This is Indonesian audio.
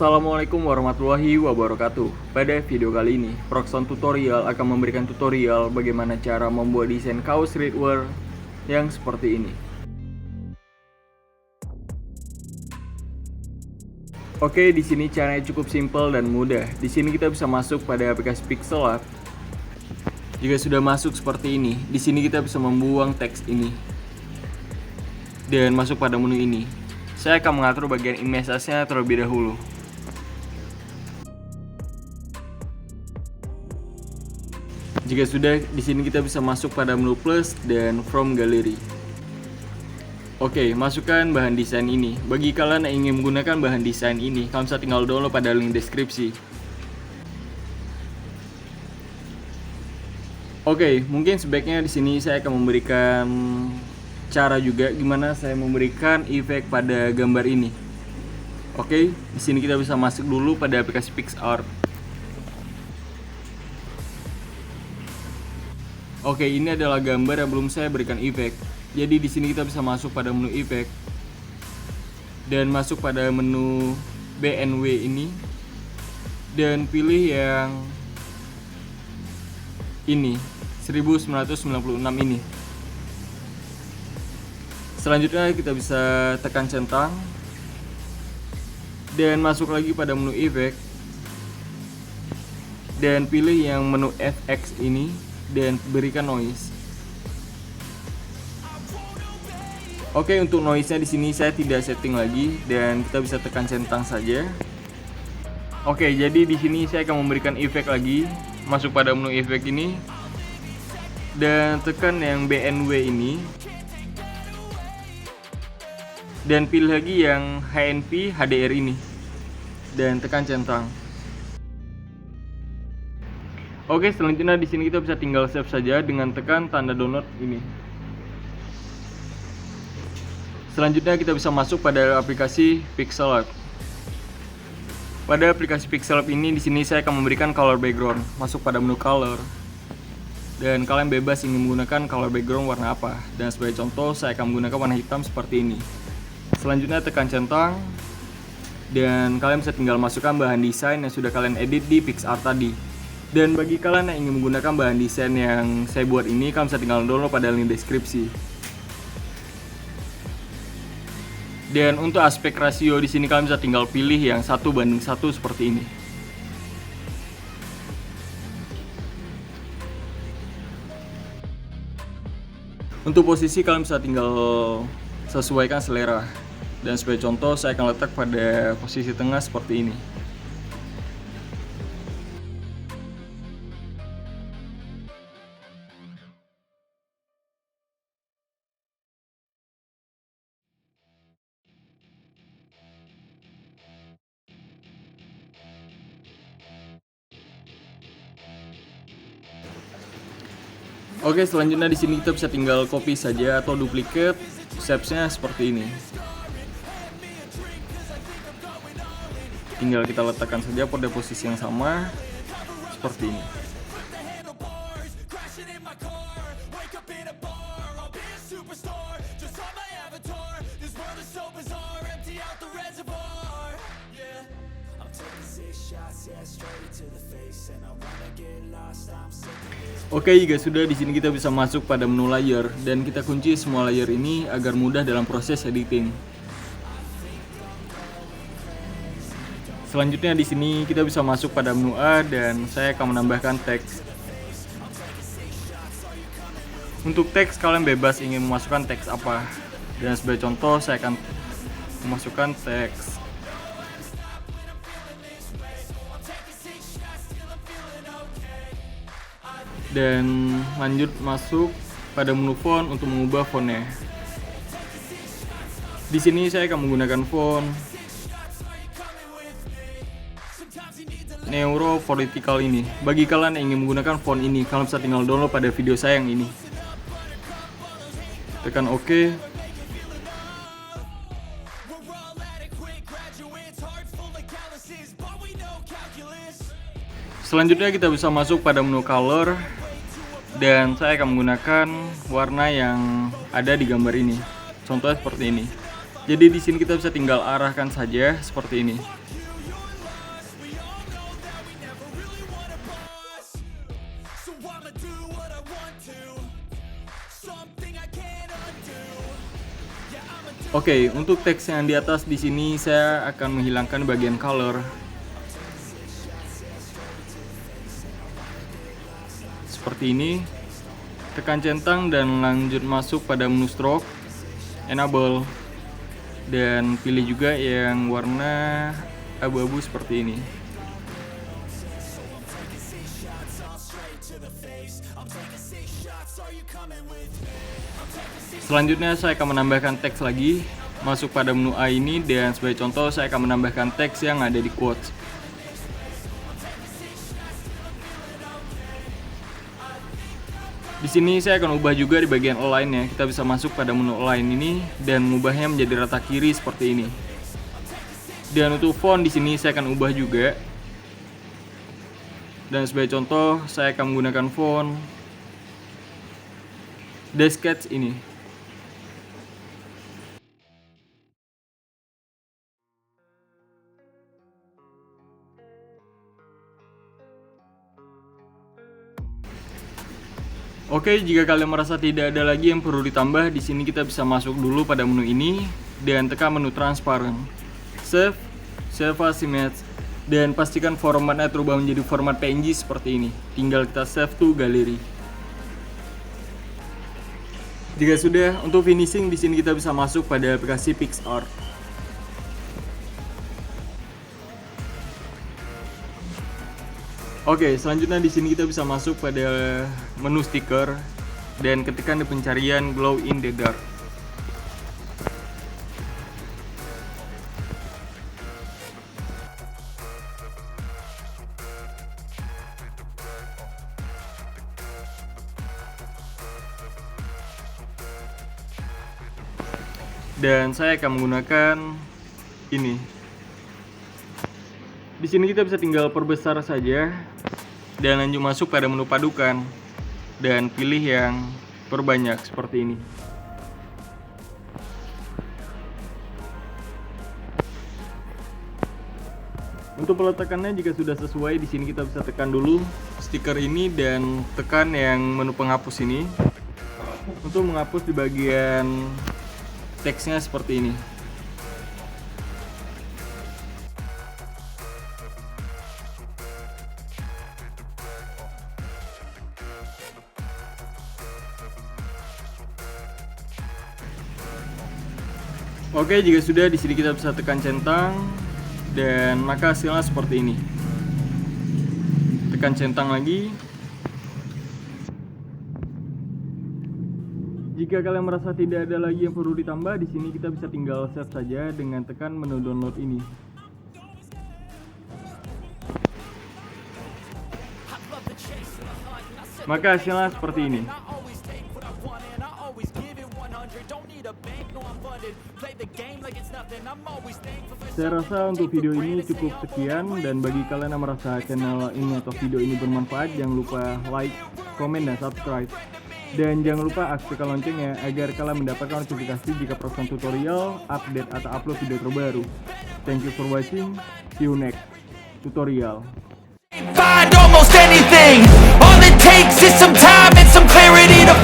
Assalamualaikum warahmatullahi wabarakatuh. Pada video kali ini, Proxon Tutorial akan memberikan tutorial bagaimana cara membuat desain kaos streetwear yang seperti ini. Oke, di sini caranya cukup simpel dan mudah. Di sini kita bisa masuk pada aplikasi Pixel Art. Jika sudah masuk seperti ini, di sini kita bisa membuang teks ini dan masuk pada menu ini. Saya akan mengatur bagian image-nya terlebih dahulu. Jika sudah, di sini kita bisa masuk pada menu plus dan from gallery. Oke, masukkan bahan desain ini. Bagi kalian yang ingin menggunakan bahan desain ini, kalian bisa tinggal download pada link deskripsi. Oke, mungkin sebaiknya di sini saya akan memberikan cara juga gimana saya memberikan efek pada gambar ini. Oke, di sini kita bisa masuk dulu pada aplikasi PixArt. Oke, ini adalah gambar yang belum saya berikan efek. Jadi di sini kita bisa masuk pada menu efek dan masuk pada menu BNW ini dan pilih yang ini 1996 ini. Selanjutnya kita bisa tekan centang dan masuk lagi pada menu efek dan pilih yang menu FX ini dan berikan noise. Oke, untuk noise-nya di sini saya tidak setting lagi dan kita bisa tekan centang saja. Oke, jadi di sini saya akan memberikan efek lagi. Masuk pada menu efek ini dan tekan yang BNW ini. Dan pilih lagi yang HNP HDR ini dan tekan centang. Oke, selanjutnya di sini kita bisa tinggal save saja dengan tekan tanda download ini. Selanjutnya kita bisa masuk pada aplikasi Pixel Art. Pada aplikasi Pixel Art ini di sini saya akan memberikan color background. Masuk pada menu color. Dan kalian bebas ingin menggunakan color background warna apa. Dan sebagai contoh saya akan menggunakan warna hitam seperti ini. Selanjutnya tekan centang dan kalian bisa tinggal masukkan bahan desain yang sudah kalian edit di PixArt tadi. Dan bagi kalian yang ingin menggunakan bahan desain yang saya buat ini, kalian bisa tinggal download pada link deskripsi. Dan untuk aspek rasio di sini kalian bisa tinggal pilih yang 1:1 seperti ini. Untuk posisi kalian bisa tinggal sesuaikan selera. Dan sebagai contoh saya akan letak pada posisi tengah seperti ini. Oke, selanjutnya di sini kita bisa tinggal copy saja atau duplicate shapes-nya seperti ini. Tinggal kita letakkan saja pada posisi yang sama seperti ini. Oke, jika sudah di sini kita bisa masuk pada menu layer dan kita kunci semua layer ini agar mudah dalam proses editing. Selanjutnya di sini kita bisa masuk pada menu A dan saya akan menambahkan teks. Untuk teks kalian bebas ingin memasukkan teks apa. Dan sebagai contoh saya akan memasukkan teks. Dan lanjut masuk pada menu font untuk mengubah fontnya. Di sini saya akan menggunakan font Neuro Vertical ini. Bagi kalian yang ingin menggunakan font ini, kalian bisa tinggal download pada video saya yang ini. Tekan OK. Selanjutnya kita bisa masuk pada menu color dan saya akan menggunakan warna yang ada di gambar ini. Contohnya seperti ini. Jadi di sini kita bisa tinggal arahkan saja seperti ini. Oke, untuk teks yang di atas di sini saya akan menghilangkan bagian color. Seperti ini. Tekan centang dan lanjut masuk pada menu stroke, enable, dan pilih juga yang warna abu-abu seperti ini. Selanjutnya saya akan menambahkan teks lagi, masuk pada menu A ini, dan sebagai contoh saya akan menambahkan teks yang ada di quotes. Di sini saya akan ubah juga di bagian align ya. Kita bisa masuk pada menu align ini dan mengubahnya menjadi rata kiri seperti ini. Dan untuk font di sini saya akan ubah juga. Dan sebagai contoh saya akan menggunakan font Sketch ini. Oke, jika kalian merasa tidak ada lagi yang perlu ditambah, di sini kita bisa masuk dulu pada menu ini dan tekan menu transparent, save as image, dan pastikan formatnya terubah menjadi format PNG seperti ini. Tinggal kita save to galeri. Jika sudah, untuk finishing di sini kita bisa masuk pada aplikasi PicsArt. Oke, selanjutnya di sini kita bisa masuk pada menu stiker dan ketikkan di pencarian glow in the dark. Dan saya akan menggunakan ini. Di sini kita bisa tinggal perbesar saja dan lanjut masuk pada menu padukan dan pilih yang perbanyak seperti ini. Untuk peletakannya jika sudah sesuai, di sini kita bisa tekan dulu stiker ini dan tekan yang menu penghapus ini untuk menghapus di bagian teksnya seperti ini. Oke, jika sudah, di sini kita bisa tekan centang dan maka hasilnya seperti ini. Tekan centang lagi. Jika kalian merasa tidak ada lagi yang perlu ditambah, di sini kita bisa tinggal save saja dengan tekan menu download ini. Maka hasilnya seperti ini. Saya rasa untuk video ini cukup sekian, dan bagi kalian yang merasa channel ini atau video ini bermanfaat, jangan lupa like, komen, dan subscribe. Dan jangan lupa aktifkan loncengnya agar kalian mendapatkan notifikasi jika proses tutorial, update, atau upload video terbaru. Thank you for watching. See you next tutorial. Find almost anything. All it takes is some time and some clarity to